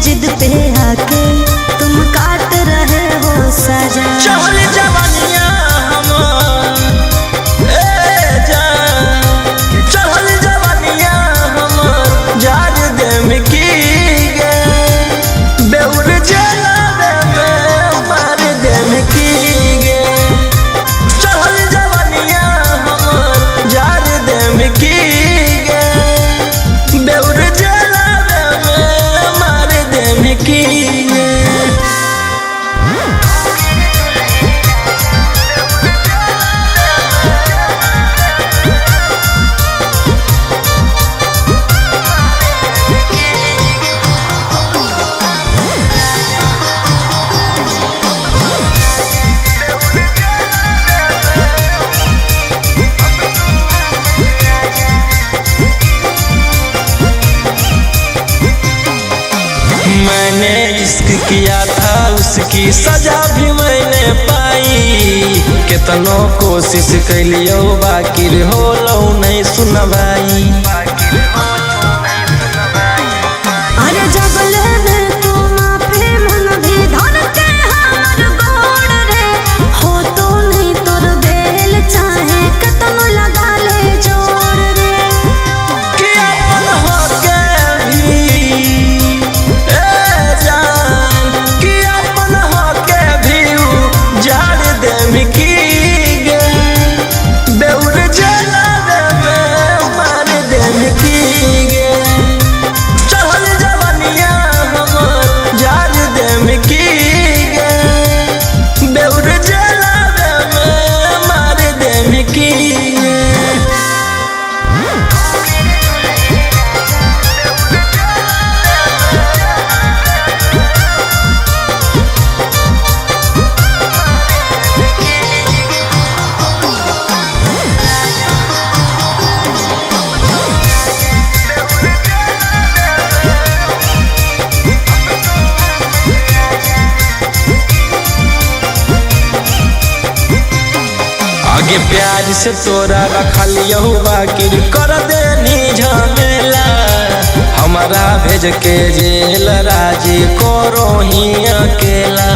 जिद पे आके तुम काट रहे हो सजा। चहल जवानिया हमर चहल जवानिया हमर जार देम की गे बेउर जलावे में मार देम की गे। चहल जवानिया हमर जार देम की गे बेउर जलावे में मार देम की गे। मैंने इश्क किया था उसकी सजा भी मैंने पाई। कितनों कोशिश कैलियो बाकी हो लो नहीं सुन भाई। अरे जब लेने तो माफी मन भी धर के हमर गोड़ रे हो तो नहीं तोर बेल चाहे कतनो लगा ले जोर रे। कि अपन होके भी कि अपन होके भी उजाड़ देम की गे बेउर जलावे में मार देम की गे। चहल जवानिया हमर जार देम की गे बेउर जलावे में मार देम की गे। आगे प्यार से तोरा रखलियो बाकी कर देनी झमेला। हमारा भेज के जेल राजी करो ही अकेला।